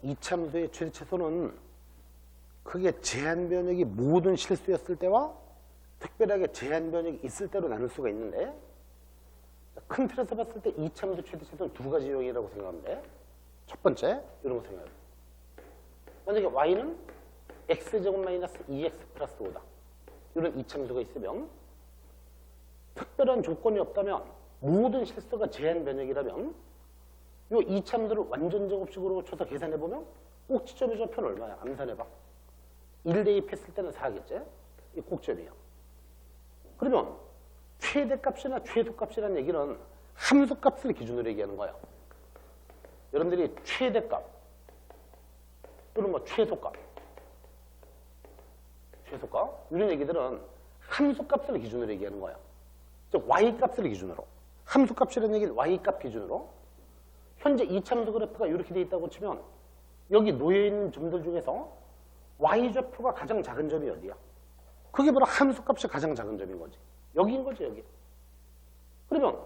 이참수의 최대 최소는 크게 제한 변역이 모든 실수였을 때와 특별하게 제한 변역이 있을 때로 나눌 수가 있는데, 큰 틀에서 봤을 때 이참수 최대 최소는 두 가지 유형이라고 생각하면 돼. 첫 번째, 이런 거 생각해. 만약에 y는 x제곱 마이너스 2x 플러스 5다. 이런 이참수가 있으면, 특별한 조건이 없다면, 모든 실수가 제한 변역이라면, 이 이참수를 완전 제곱식으로 쳐서 계산해보면 꼭지점의 좌표는 얼마야? 암산해봐. 1 대입했을 때는 4겠지? 이 꼭점이야. 그러면 최대값이나 최소값이라는 얘기는 함수값을 기준으로 얘기하는 거야. 여러분들이 최대값 또는 뭐 최소값 이런 얘기들은 함수값을 기준으로 얘기하는 거야. 즉 y값을 기준으로. 함수값이라는 얘기는 y값 기준으로. 현재 이참수 그래프가 이렇게 돼 있다고 치면 여기 놓여있는 점들 중에서 y좌표가 가장 작은 점이 어디야? 그게 바로 함수값이 가장 작은 점인 거지. 여기인 거지, 여기. 그러면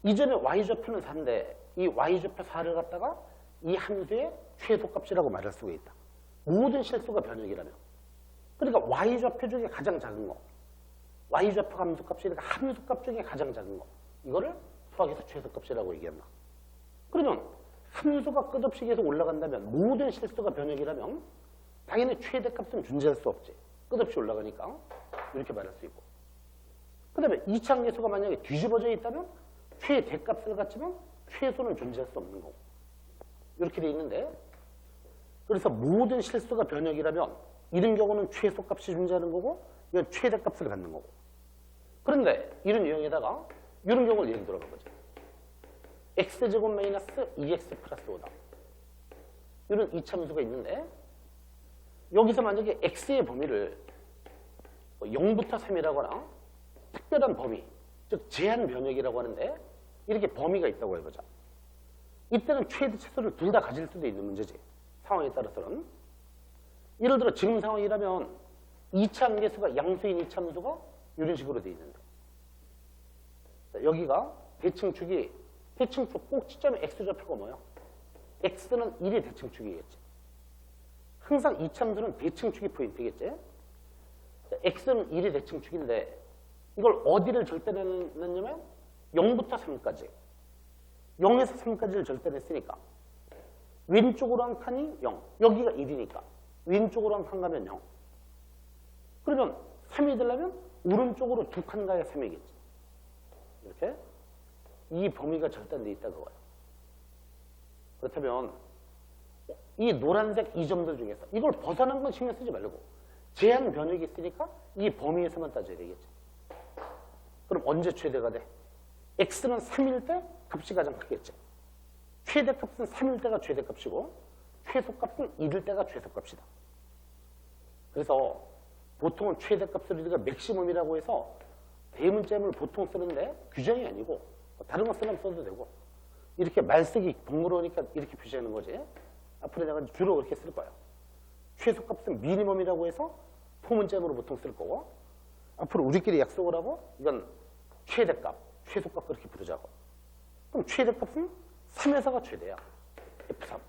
이 점의 y좌표는 4인데 이 y좌표 4를 갖다가 이 함수의 최소값이라고 말할 수가 있다. 모든 실수가 변역이라면. 그러니까 y좌표 중에 가장 작은 거. y좌표 함수값이니까 함수값 중에 가장 작은 거. 이거를 수학에서 최소값이라고 얘기한다. 그러면 함수가 끝없이 계속 올라간다면 모든 실수가 변역이라면 당연히 최대값은 존재할 수 없지. 끝없이 올라가니까 이렇게 말할 수 있고. 그 다음에 이차함계수가 만약에 뒤집어져 있다면 최대값을 갖지만 최소는 존재할 수 없는 거고. 이렇게 돼 있는데, 그래서 모든 실수가 변역이라면 이런 경우는 최소값이 존재하는 거고 이건 최대값을 갖는 거고. 그런데 이런 유형에다가 이런 경우를 예를 들어가 보죠. x제곱 마이너스 2x 플러스 5다. 이런 이차함수가 있는데 여기서 만약에 x의 범위를 0부터 3이라거나 특별한 범위, 즉 제한 변역이라고 하는데 이렇게 범위가 있다고 해보자. 이때는 최대 최소를 둘 다 가질 수도 있는 문제지. 상황에 따라서는. 예를 들어 지금 상황이라면 2차 함계수가 양수인 이차함수가 이런 식으로 돼 있는데, 여기가 대칭축 꼭지점의 x좌표가 뭐야? x는 1의 대칭축이겠지. 항상 이차함수는 대칭축이 포인트겠지. x는 1의 대칭축인데 이걸 어디를 절대냈냐면 0부터 3까지. 0에서 3까지를 절대냈으니까 왼쪽으로 한 칸이 0. 여기가 1이니까 왼쪽으로 한 칸 가면 0. 그러면 3이 되려면 오른쪽으로 두 칸 가야 3이겠지. 이렇게 이 범위가 절단돼 있다 그거야. 그렇다면 이 노란색 이 점들 중에서 이걸 벗어난 건 신경 쓰지 말고 제한 변역이 있으니까 이 범위에서만 따져야 되겠지. 그럼 언제 최대가 돼? x는 3일 때 값이 가장 크겠지. 최대값은 3일 때가 최대값이고 최소값은 1일 때가 최소값이다. 그래서 보통은 최대값을 우리가 맥시멈이라고 해서 대문자음을 보통 쓰는데 규정이 아니고 다른 거 쓰려면 써도 되고 이렇게 말쓰기 번거로우니까 이렇게 표시하는 거지. 앞으로 내가 주로 그렇게 쓸 거야. 최소값은 미니멈이라고 해서 포문자음으로 보통 쓸 거고 앞으로 우리끼리 약속을 하고 이건 최대값, 최소값 그렇게 부르자고. 그럼 최대값은 3에서가 최대야. F3.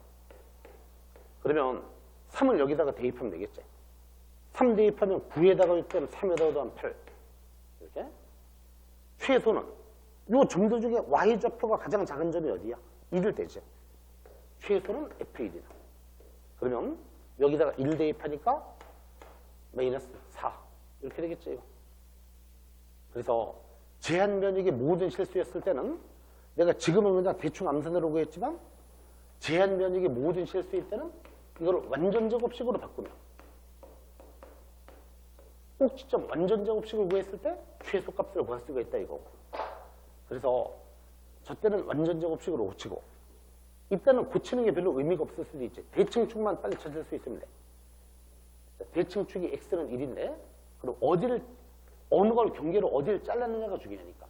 그러면 3을 여기다가 대입하면 되겠지. 3 대입하면 9에다가 6점, 3에다가 더하면 8. 이렇게. 최소는 이 점들 중에 y좌표가 가장 작은 점이 어디야? 1일 때지. 최소는 F1이다. 그러면 여기다가 1 대입하니까 마이너스 4. 이렇게 되겠죠. 이거. 그래서 제한 변역의 모든 실수였을 때는 내가 지금은 그냥 대충 암산으로 구했지만 제한 변역의 모든 실수일 때는 이걸 완전 제곱식으로 바꾸면 꼭지점 완전 제곱식을 구했을 때 최소값을 구할 수가 있다 이거고. 그래서 저 때는 완전 제곱식으로 고치고 이때는 고치는 게 별로 의미가 없을 수도 있지. 대칭축만 빨리 찾을 수 있으면 돼. 대칭축이 x는 1인데 그럼 어느 걸 경계로 어디를 잘랐느냐가 중요하니까.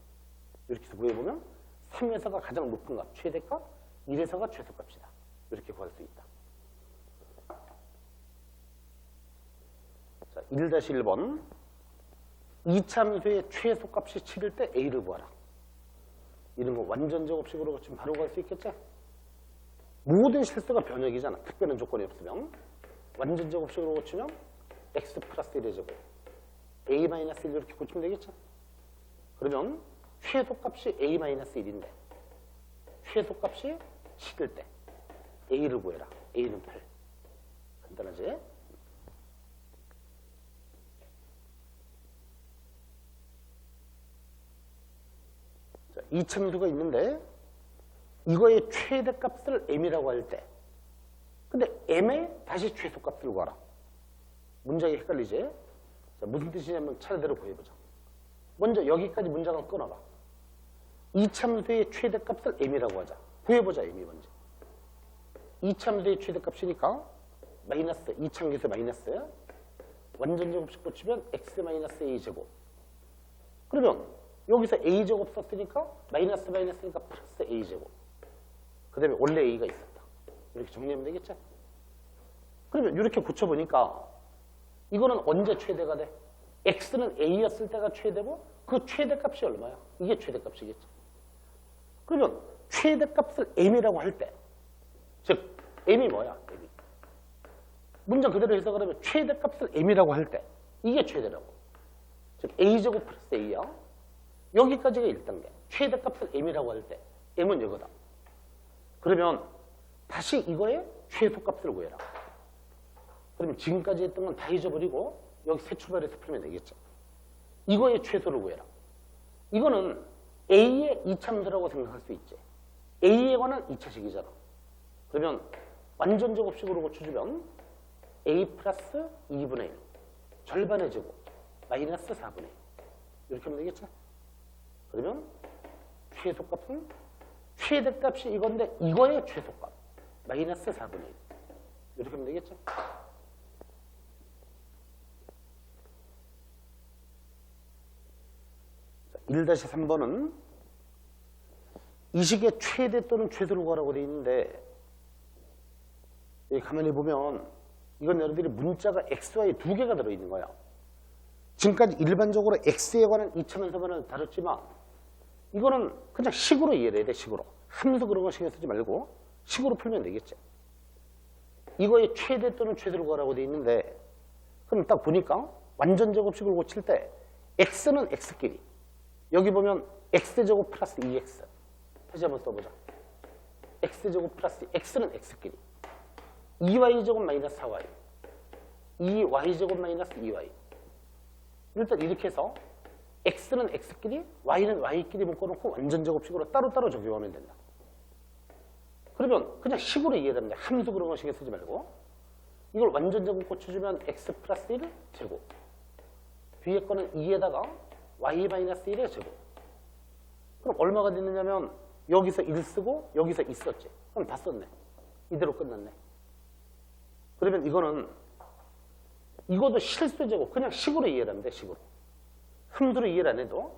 이렇게 해서 구해보면 3에서가 가장 높은 값, 최대값, 1에서가 최소값이다. 이렇게 구할 수 있다. 자, 1-1번. 이차함수의 최소값이 7일 때 A를 구하라. 이런 거 완전 제곱식으로 지금 바로 구할 수 있겠지? 모든 실수가 변역이잖아. 특별한 조건이 없으면. 완전 제곱식으로 고치면 x 플러스 1의 제곱 a 마이너스 1 이렇게 고치면 되겠죠. 그러면 최소값이 a 마이너스 1인데 최소값이 7일 때 a를 구해라. a는 8. 간단하지? 자, 이참수가 있는데 이거의 최대값을 m이라고 할 때 근데 m에 다시 최소값을 구하라. 문장이 헷갈리지? 자, 무슨 뜻이냐면 차례대로 보여보자. 먼저 여기까지 문장을 끊어봐. 이참수의 최대값을 m이라고 하자. 구해보자. m이 먼저. 이참수의 최대값이니까 마이너스 이참계수 마이너스 완전 제곱식 고치면 x 마이너스 a 제곱. 그러면 여기서 a 제곱 썼으니까 마이너스 마이너스니까 플러스 a 제곱. 그 다음에 원래 a가 있었다. 이렇게 정리하면 되겠죠? 그러면 이렇게 고쳐보니까 이거는 언제 최대가 돼? x는 a였을 때가 최대고 그 최대값이 얼마야? 이게 최대값이겠죠. 그러면 최대값을 m이라고 할 때, 즉 m이 뭐야? m이. 문장 그대로 해석을 하면 최대값을 m이라고 할 때 이게 최대라고. 즉 a제곱 플러스 a야. 여기까지가 1단계. 최대값을 m이라고 할 때 m은 이거다. 그러면 다시 이거의 최소값을 구해라. 그러면 지금까지 했던 건 다 잊어버리고 여기 새 출발해서 풀면 되겠죠. 이거의 최소를 구해라. 이거는 A의 이참수라고 생각할 수 있지. A에 관한 2차식이잖아. 그러면 완전 제곱식으로 고쳐주면 A 플러스 2분의 1 절반의 제곱 마이너스 4분의 1 이렇게 하면 되겠죠. 그러면 최소값은 최대값이 이건데 이거의 최소값 마이너스 4분의 1 이렇게 하면 되겠죠. 자, 1-3번은 이 식의 최대 또는 최소를 구하라고 되어 있는데 여기 가만히 보면 이건 여러분들이 문자가 x, y 두 개가 들어있는 거야. 지금까지 일반적으로 x에 관한 2차원서문을 다뤘지만 이거는 그냥 식으로 이해를 해야 돼. 식으로. 함수 그런 거 신경 쓰지 말고 식으로 풀면 되겠지. 이거의 최대 또는 최소를 구하라고 되어 있는데 그럼 딱 보니까 완전 제곱식을 고칠 때 x는 x끼리 여기 보면 x제곱 플러스 2x 다시 한번 써보자. x제곱 플러스 x는 x끼리 2y제곱 마이너스 4y 2y제곱 마이너스 2y 일단 이렇게 해서 x는 x끼리 y는 y끼리 묶어놓고 완전 제곱식으로 따로따로 적용하면 된다. 그러면 그냥 식으로 이해됩니다. 함수 그런 거 신경 쓰지 말고 이걸 완전 제곱 고쳐주면 x 플러스 1 제곱 뒤에 거는 2에다가 y 마이너스 1의 제곱. 그럼 얼마가 됐느냐면 여기서 1 쓰고 여기서 2 썼지. 그럼 다 썼네. 이대로 끝났네. 그러면 이거는 이것도 실수 제곱 그냥 식으로 이해를 하면 돼. 식으로. 함수로 이해를 안 해도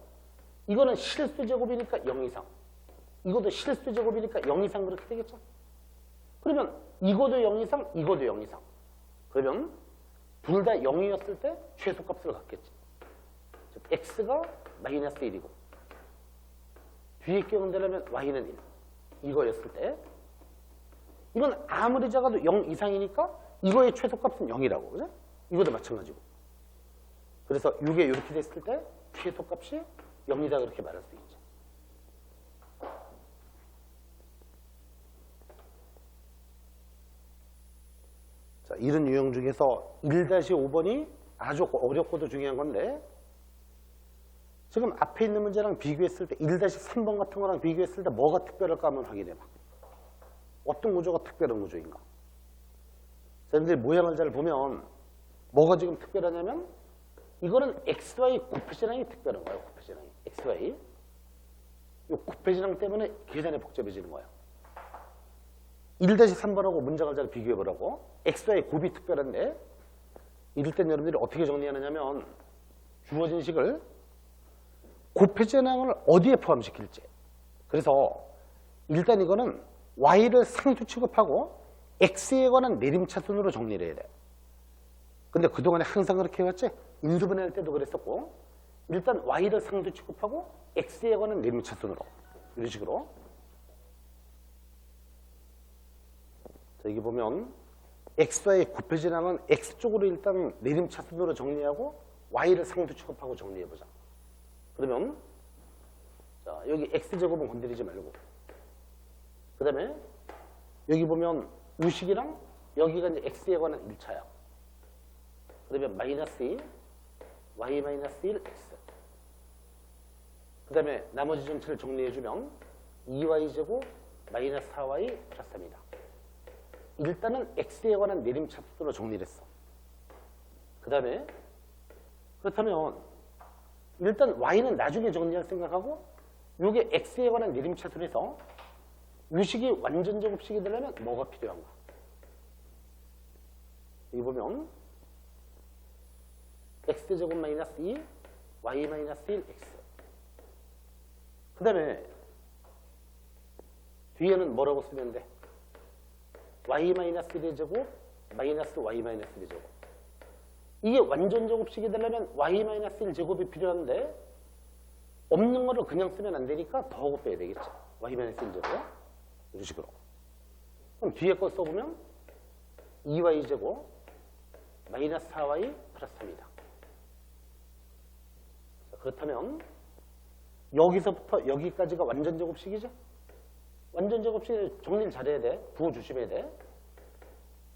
이거는 실수 제곱이니까 0 이상 이것도 실수 제곱이니까 0 이상 그렇게 되겠죠. 그러면 이것도 0 이상 이것도 0 이상 그러면 둘 다 0이었을 때 최소값을 갖겠지. 즉 x가 마이너스 1이고 뒤에 경되려면 y는 1 이거였을 때 이건 아무리 작아도 0 이상이니까 이거의 최소값은 0이라고 그죠? 이것도 마찬가지고 그래서 이게 이렇게 됐을 때 최소값이 0이다 그렇게 말할 수 있죠. 자, 이런 유형 중에서 1-5번이 아주 어렵고도 중요한 건데 지금 앞에 있는 문제랑 비교했을 때 1-3번 같은 거랑 비교했을 때 뭐가 특별할까 한번 확인해봐. 어떤 구조가 특별한 구조인가. 자, 근데 모양을 잘 보면 뭐가 지금 특별하냐면 이거는 XY 곱해진항이 특별한 거예요. 곱해진항이. XY. 이 곱해진항 때문에 계산이 복잡해지는 거예요. 1-3번하고 문장을 잘 비교해보라고. XY 곱이 특별한데 이럴 땐 여러분들이 어떻게 정리하느냐면 주어진 식을 곱해진항을 어디에 포함시킬지. 그래서 일단 이거는 Y를 상수 취급하고 X에 관한 내림차순으로 정리를 해야 돼. 근데 그동안에 항상 그렇게 해왔지? 인수분해할 때도 그랬었고 일단 Y를 상수 취급하고 X에 관한 내림차순으로 이런 식으로 여기 보면 x와의 곱해지나면 x쪽으로 일단 내림차순으로 정리하고 y를 상수 취급하고 정리해보자. 그러면 자, 여기 x제곱은 건드리지 말고 그 다음에 여기 보면 우식이랑 여기가 이제 x에 관한 1차야. 그러면 마이너스 2, y 마이너스 1, x. 그 다음에 나머지 전체를 정리해주면 2y제곱 마이너스 4y 플러스 3이다. 일단은 x에 관한 내림차순으로 정리를 했어. 그 다음에 그렇다면 일단 y는 나중에 정리할 생각하고 이게 x에 관한 내림차순에서 유식이 완전 제곱식이 되려면 뭐가 필요한가? 여기 보면 x제곱 마이너스 2, y 마이너스 1, x. 그 다음에 뒤에는 뭐라고 쓰면 돼? y 마이너스 1의 제곱 마이너스 y 마이너스 1의 제곱. 이게 완전 제곱식이 되려면 y 마이너스 1 제곱이 필요한데 없는 거를 그냥 쓰면 안 되니까 더하고 빼야 되겠죠. y 마이너스 1 제곱. 이런 식으로. 그럼 뒤에 거 써보면 2y 제곱 마이너스 4y 플러스 3이다. 그렇다면 여기서부터 여기까지가 완전 제곱식이죠. 완전 제곱식 정리를 잘해야 돼. 부호 조심해야 돼.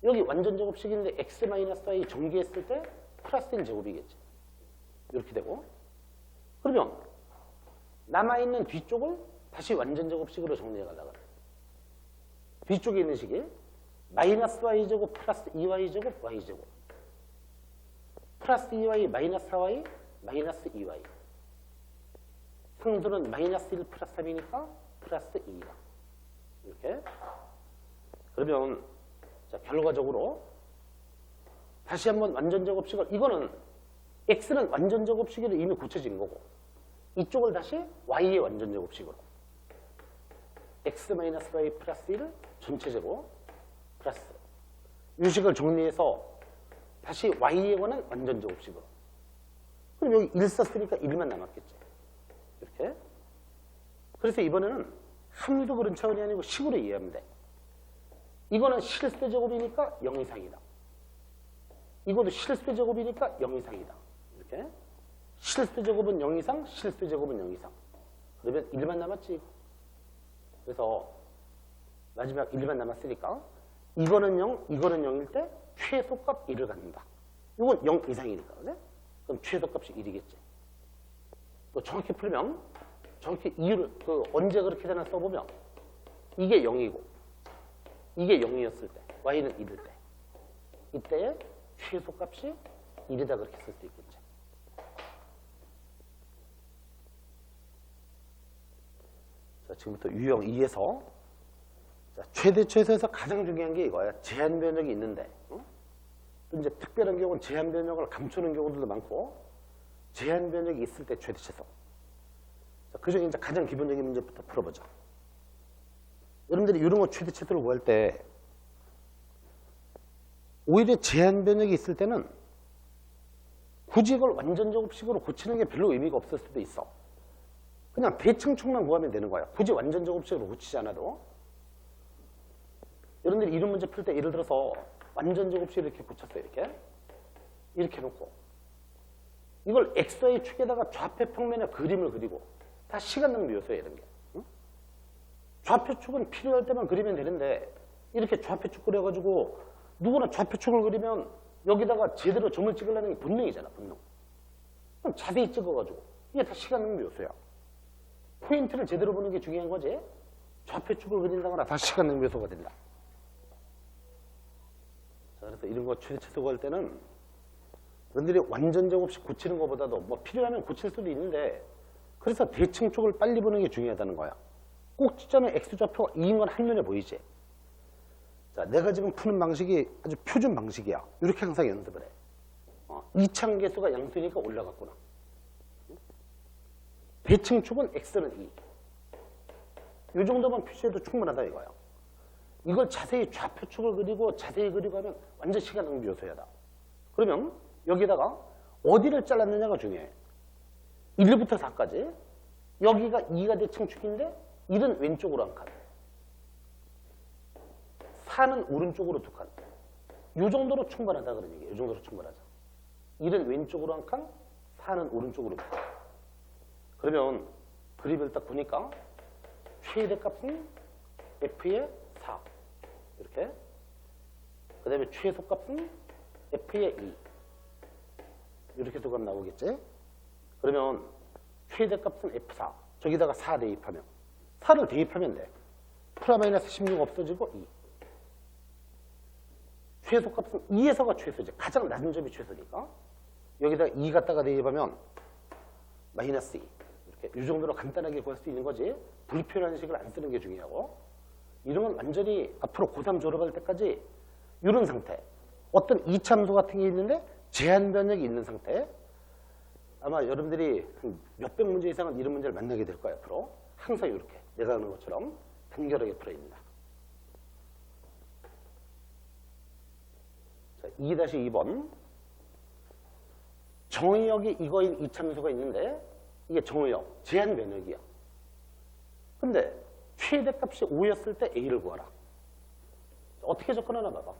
여기 완전 제곱식인데 x 마이너스 y 전개했을 때 플러스 1 제곱이겠지. 이렇게 되고 그러면 남아있는 뒤쪽을 다시 완전 제곱식으로 정리해 가려고 그래. 뒤쪽에 있는 식이 마이너스 y제곱 플러스 2y제곱 y제곱 플러스 2y 마이너스 4y 마이너스 2y 상수는 마이너스 1 플러스 3이니까 플러스 2다. 이렇게 그러면 자, 결과적으로 다시 한번 완전 제곱식을 이거는 x는 완전 제곱식으로 이미 고쳐진 거고 이쪽을 다시 y의 완전 제곱식으로 x 마이너스 y 플러스 1 전체 제곱 플러스 유식을 정리해서 다시 y에 관한 완전 제곱식으로. 그럼 여기 1 썼으니까 1만 남았겠지. 이렇게. 그래서 이번에는 함유도 그런 차원이 아니고 식으로 이해하면 돼. 이거는 실수의 제곱이니까 0 이상이다. 이것도 실수의 제곱이니까 0 이상이다. 이렇게. 실수의 제곱은 0 이상, 실수의 제곱은 0 이상. 그러면 1만 남았지. 그래서 마지막 1만 남았으니까 이거는 0, 이거는 0일 때 최소값 1을 갖는다. 이건 0 이상이니까. 그래? 그럼 최소값이 1이겠지. 또 정확히 풀면 정확히 이유를 언제 그렇게 되나 써보면 이게 0이고 이게 0이었을 때 y는 1일 때 이때의 최소값이 1이다 그렇게 쓸 수 있겠지. 자, 지금부터 유형 2에서 자, 최대 최소에서 가장 중요한 게 이거야. 제한 변역이 있는데 또 이제 특별한 경우는 제한 변역을 감추는 경우들도 많고 제한 변역이 있을 때 최대 최소. 그 중에 이제 가장 기본적인 문제부터 풀어보자. 여러분들이 이런 거 최대 최소를 구할 때 오히려 제한 변역이 있을 때는 굳이 이걸 완전 제곱식으로 고치는 게 별로 의미가 없을 수도 있어. 그냥 대칭축만 구하면 되는 거야. 굳이 완전 제곱식으로 고치지 않아도. 여러분들이 이런 문제 풀 때 예를 들어서 완전 제곱식을 이렇게 고쳤어요. 이렇게 해놓고 이걸 xy 축에다가 좌표 평면의 그림을 그리고 다 시간 낭비 요소야 이런 게. 응? 좌표축은 필요할 때만 그리면 되는데 이렇게 좌표축 그려가지고 누구나 좌표축을 그리면 여기다가 제대로 점을 찍으려는 게 본능이잖아. 본능. 그럼 자세히 찍어가지고 이게 다 시간 낭비 요소야. 포인트를 제대로 보는 게 중요한 거지. 좌표축을 그린다거나 다 시간 낭비 요소가 된다. 자, 그래서 이런 거 최대 최소 구할 때는 여러분들이 완전 제곱식 고치는 것보다도 뭐 필요하면 고칠 수도 있는데 그래서 대칭축을 빨리 보는 게 중요하다는 거야. 꼭지점의 x좌표가 2인 건 한눈에 보이지. 자, 내가 지금 푸는 방식이 아주 표준 방식이야. 이렇게 항상 연습을 해. 이차함계수가 양수니까 올라갔구나. 대칭축은 x는 2. 이 정도만 표시해도 충분하다 이거야. 이걸 자세히 좌표축을 그리고 자세히 그리고 하면 완전 시간 낭비 요소야다. 그러면 여기다가 어디를 잘랐느냐가 중요해. 1부터 4까지. 여기가 2가 대칭축인데 1은 왼쪽으로 한 칸. 4는 오른쪽으로 2칸. 이 정도로 충분하다 그런 얘기예요. 이 정도로 충분하자. 1은 왼쪽으로 1칸, 4는 오른쪽으로 2칸. 그러면 그림을 딱 보니까 최대값은 f의 4 이렇게, 그 다음에 최소값은 f의 2 이렇게 두 값 나오겠지. 그러면 최대값은 f4, 저기다가 4 대입하면, 4를 대입하면 돼. 플러마이너스 16 없어지고 2. 최소값은 2에서가 최소지. 가장 낮은 점이 최소니까. 여기다 2 갖다가 대입하면 마이너스 2. 이렇게 이 정도로 간단하게 구할 수 있는 거지. 불필요한 식을 안 쓰는 게 중요하고. 이런 건 완전히 앞으로 고3 졸업할 때까지 이런 상태. 어떤 이참수 같은 게 있는데 제한 변역이 있는 상태. 아마 여러분들이 몇백 문제 이상은 이런 문제를 만나게 될 거예요. 앞으로. 항상 이렇게 내가 하는 것처럼 단결하게 풀어입니다. 자, 2-2번. 정의역이 이거인 이참수가 있는데 이게 정의역, 제한 변역이야. 근데 최대값이 5였을 때 A를 구하라. 어떻게 접근하나 봐봐.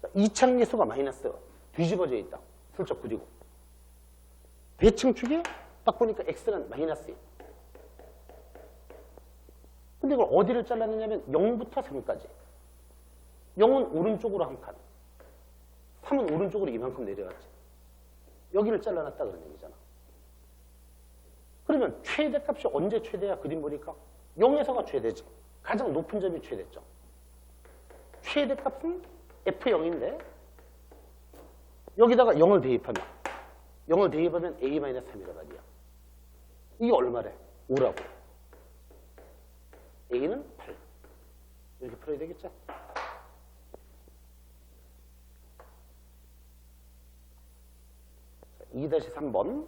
자, 이차계수가 마이너스 뒤집어져 있다. 슬쩍 그리고. 대칭축이 딱 보니까 X는 마이너스 1. 근데 이걸 어디를 잘랐느냐면 0부터 3까지. 0은 오른쪽으로 한 칸. 3은 오른쪽으로 이만큼 내려갔지. 여기를 잘라놨다 그런 얘기잖아. 그러면 최대값이 언제 최대야? 그림 보니까 0에서가 최대지. 가장 높은 점이 최대점. 최대값은 F0인데 여기다가 0을 대입하면 A-3이란 말이야. 이게 얼마래? 5라고. A는 8. 이렇게 풀어야 되겠죠? 2-3번.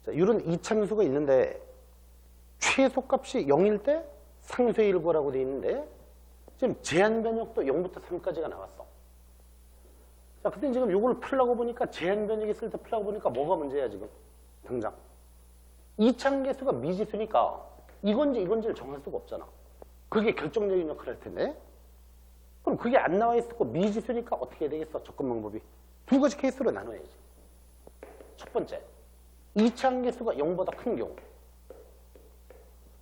자, 이런 이참수가 있는데 최소값이 0일 때 상수의 일거라고 되어 있는데 지금 제한 변역도 0부터 3까지가 나왔어. 자, 근데 지금 이걸 풀려고 보니까 제한 변역이 있을 때 풀려고 보니까 뭐가 문제야 지금? 당장. 이참계수가 미지수니까 이건지를 정할 수가 없잖아. 그게 결정적인 역할을 할 텐데. 그럼 그게 안 나와 있었고 미지수니까 어떻게 해야 되겠어? 접근 방법이. 두 가지 케이스로 나눠야지. 첫 번째, 이차함계수가 0보다 큰 경우.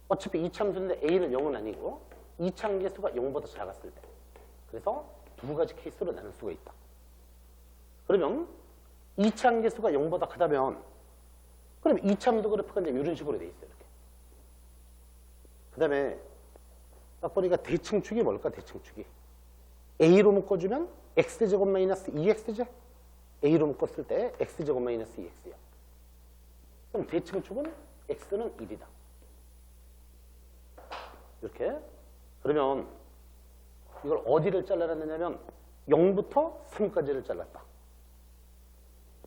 어차피 이차함수인데 A는 0은 아니고 이차함계수가 0보다 작았을 때. 그래서 두 가지 케이스로 나눌 수가 있다. 그러면 이차함계수가 0보다 크다면 그럼 이차함수 그래프가 이제 이런 식으로 돼 있어요. 이렇게. 그 다음에 딱 보니까 대칭축이 뭘까? 대칭축이. A로 묶어주면 X제곱 마이너스 2X제. A로 묶었을 때 X제곱 마이너스 2X야. 그럼 대칭축은 X는 1이다. 이렇게. 그러면 이걸 어디를 잘라놨느냐면 0부터 3까지를 잘랐다.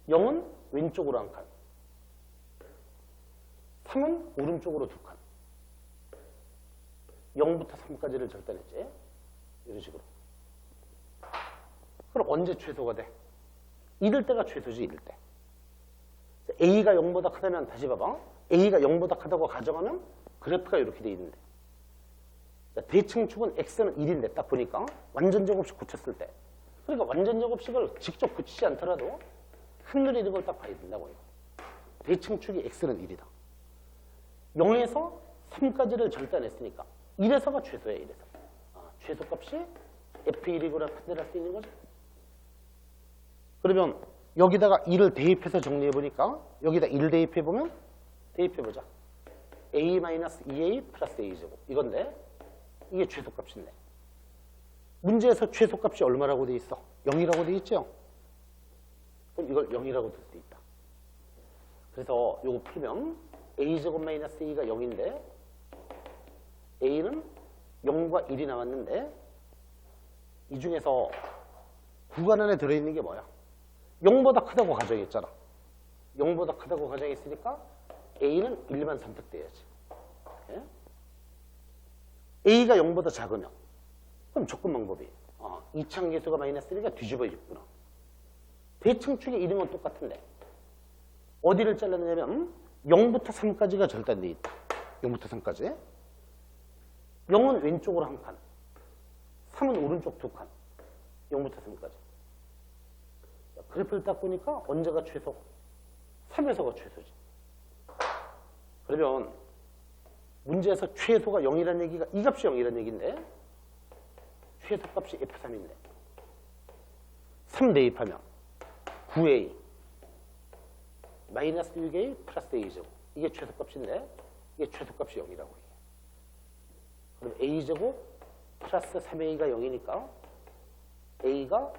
0은 왼쪽으로 한 칸. 3은 오른쪽으로 두 칸. 0부터 3까지를 절단했지. 이런 식으로. 그럼 언제 최소가 돼? 이럴 때가 최소지, 이럴 때. A가 0보다 크다면 다시 봐봐. A가 0보다 크다고 가정하면 그래프가 이렇게 돼 있는데. 대칭축은 X는 1인데 딱 보니까 완전 제곱식 고쳤을 때. 그러니까 완전 제곱식을 직접 고치지 않더라도 하늘에 있는 걸 딱 봐야 된다고요. 대칭축이 X는 1이다. 0에서 3까지를 절단했으니까 1에서가 최소야, 1에서. 최소값이 F1이구나 판단할 수 있는 거죠. 그러면 여기다가 1을 대입해서 정리해보니까 여기다 1 대입해보면 대입해보자. A-2A 플러스 A제곱. 이건데 이게 최소값인데. 문제에서 최소값이 얼마라고 돼 있어? 0이라고 돼 있죠? 그럼 이걸 0이라고 둘 수 있다. 그래서 이거 풀면 A제곱 마이너스 A가 0인데 A는 0과 1이 나왔는데 이 중에서 구간 안에 들어있는 게 뭐야? 0보다 크다고 가정했잖아. 0보다 크다고 가정했으니까 A는 1만 선택돼야지. 예? A가 0보다 작으면 그럼 접근 방법이 이차함계수가 마이너스 1이니까 뒤집어지구나. 대칭축의 이름은 똑같은데 어디를 잘랐냐면 0부터 3까지가 절단돼 있다. 0부터 3까지. 0은 왼쪽으로 한 칸, 3은 오른쪽 두 칸, 0부터 3까지. 그래프를 딱 보니까 언제가 최소? 3에서가 최소지. 그러면 문제에서 최소가 0이라는 얘기가 이 값이 0이라는 얘기인데 최소값이 F3인데 3 대입하면 9A 마이너스 6A 플러스 A제곱 이게 최소값인데 이게 최소값이 0이라고 얘기해. 그럼 A제곱 플러스 3A가 0이니까 A가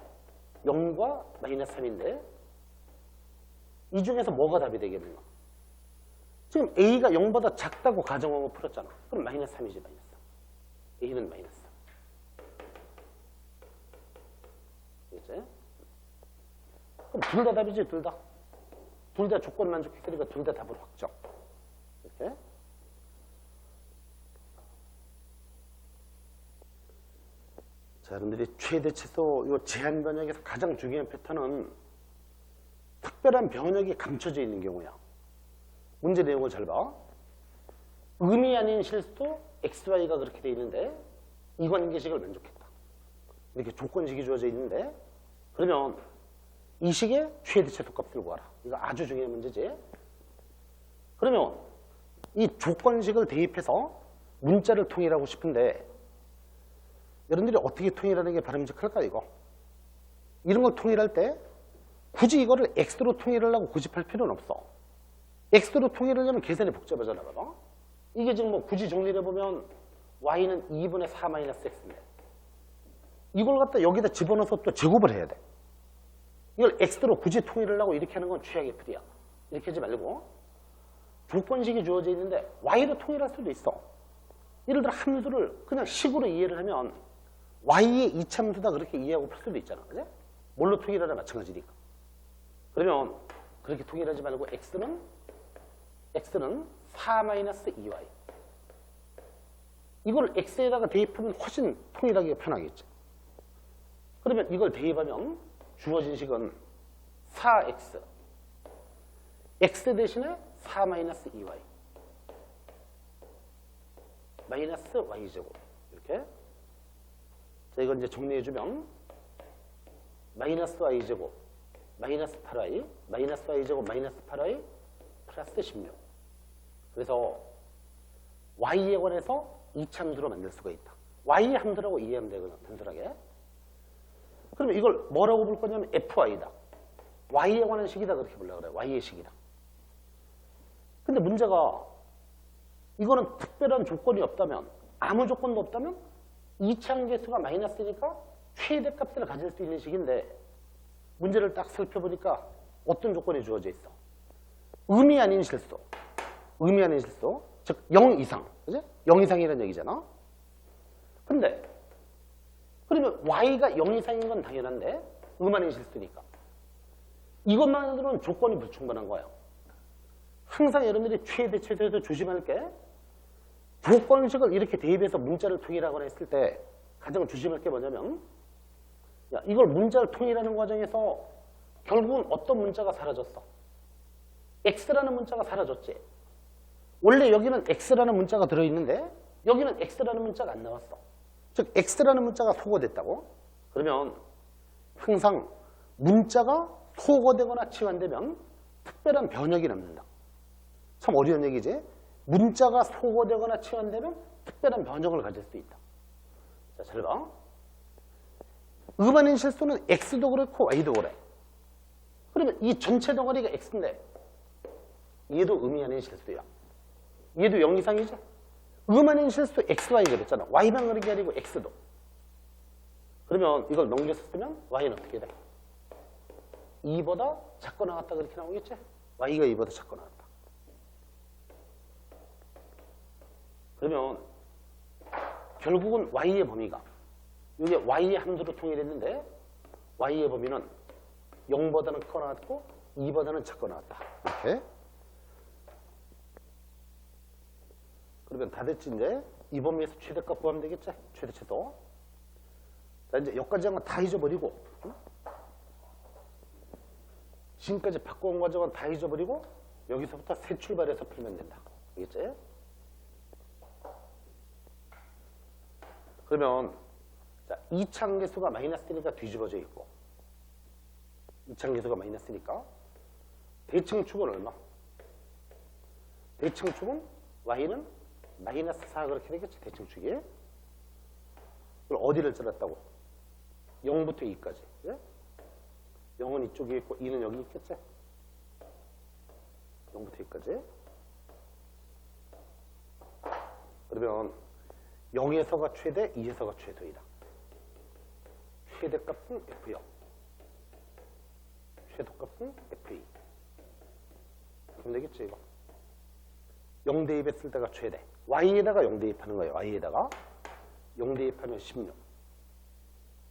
0과 마이너스 3인데 이 중에서 뭐가 답이 되겠는가? 지금 A가 0보다 작다고 가정하고 풀었잖아. 그럼 마이너스 3이지 마이너스 3. A는 마이너스 3. 그치? 그럼 둘 다 답이지 둘 다. 둘 다 조건 만족했으니까 둘 다 답으로 확정. 이렇게. 자, 여러분들이 최대 최소 이 제한 변역에서 가장 중요한 패턴은 특별한 변역이 감춰져 있는 경우야. 문제 내용을 잘 봐. 의미 아닌 실수도 XY가 그렇게 돼 있는데 이 관계식을 만족했다. 이렇게 조건식이 주어져 있는데 그러면 이 식의 최대 최소 값을 구하라. 이거 아주 중요한 문제지. 그러면 이 조건식을 대입해서 문자를 통일하고 싶은데 여러분들이 어떻게 통일하는 게 바람직할까 이거? 이런 걸 통일할 때 굳이 이거를 X로 통일하려고 고집할 필요는 없어. X로 통일하려면 계산이 복잡하잖아. 봐봐. 이게 지금 뭐 굳이 정리를 해보면 Y는 2분의 4 마이너스 X인데 이걸 갖다 여기다 집어넣어서 또 제곱을 해야 돼. 이걸 X로 굳이 통일하려고 이렇게 하는 건 최악의 풀이야. 이렇게 하지 말고 조건식이 주어져 있는데 Y로 통일할 수도 있어. 예를 들어 함수를 그냥 식으로 이해를 하면 Y의 이참수다 그렇게 이해하고 풀 수도 있잖아. 그지? 뭘로 통일하나 마찬가지니까. 그러면 그렇게 통일하지 말고 X는 4-2Y. 이걸 X에다가 대입하면 훨씬 통일하기가 편하겠지. 그러면 이걸 대입하면 주어진 식은 4X. X 대신에 4-2Y. 마이너스 Y제곱. 이렇게. 자, 이건 이제 정리해주면 마이너스 Y제곱, 마이너스 8Y, 마이너스 Y제곱, 마이너스 8Y, 플러스 16. 그래서 Y에 관해서 이참수로 만들 수가 있다. Y의 함수라고 이해하면 되거든, 단순하게. 그러면 이걸 뭐라고 볼 거냐면 FY다. Y에 관한 식이다 그렇게 보려고 그래. Y의 식이다. 근데 문제가 이거는 특별한 조건이 없다면 아무 조건도 없다면 이차함계수가 마이너스니까 최대값을 가질 수 있는 식인데 문제를 딱 살펴보니까 어떤 조건이 주어져 있어? 의미 아닌 실수. 의미 아닌 실수. 즉 0 이상. 그지? 0 이상이라는 얘기잖아. 근데 그러면 Y가 0 이상인 건 당연한데 의미 아닌 실수니까. 이것만으로는 조건이 불충분한 거예요. 항상 여러분들이 최대 최소에서 조심할 게 조건식을 이렇게 대입해서 문자를 통일하거나 했을 때 가장 조심할 게 뭐냐면 야, 이걸 문자를 통일하는 과정에서 결국은 어떤 문자가 사라졌어? X라는 문자가 사라졌지. 원래 여기는 X라는 문자가 들어있는데 여기는 X라는 문자가 안 나왔어. 즉 X라는 문자가 소거됐다고? 그러면 항상 문자가 소거되거나 치환되면 특별한 변역이 남는다. 참 어려운 얘기지? 문자가 소거되거나 치환되면 특별한 변형을 가질 수 있다. 자, 잘 봐. 의반인 실수는 X도 그렇고 Y도 그래. 그러면 이 전체 덩어리가 X인데 얘도 의미 아닌 실수야. 얘도 0 이상이죠? 의반인 실수 XY 그랬잖아. Y만 그런 게 아니고 X도. 그러면 이걸 넘겨서 쓰면 Y는 어떻게 돼? 2보다 작고 나왔다 그렇게 나오겠지? Y가 2보다 작고 나왔다. 그러면 결국은 Y의 범위가 이게 Y의 함수로 통일했는데 Y의 범위는 0보다는 크고 나왔고 2보다는 작고 나왔다. 이렇게. 그러면 다 됐지 이제. 이 범위에서 최대값 구하면 되겠지? 최대 최소. 자, 이제 여기까지 한 건 다 잊어버리고 지금까지 바꿔온 과정은 다 잊어버리고 여기서부터 새 출발해서 풀면 된다. 알겠지? 그러면 자, 이차계수가 마이너스니까 뒤집어져 있고 이차계수가 마이너스니까 대칭축은 얼마? 대칭축은 y는 마이너스 4 그렇게 되겠지 대칭축이. 그럼 어디를 잘랐다고? 0부터 2까지. 예? 0은 이쪽에 있고 2는 여기 있겠지? 0부터 2까지. 그러면 0에서가 최대, 2에서가 최소이다. 최대값은 F0. 최소값은 F2. 그럼 되겠지 이거. 0 대입했을 때가 최대. y에다가 0 대입하는 거예요. y에다가 0 대입하면 16.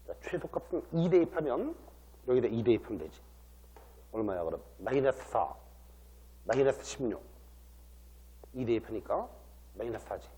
자, 최소값은 2 대입하면 여기다 2 대입하면 되지. 얼마야 그럼? 마이너스 4, 마이너스 16. 2 대입하니까 마이너스 4지.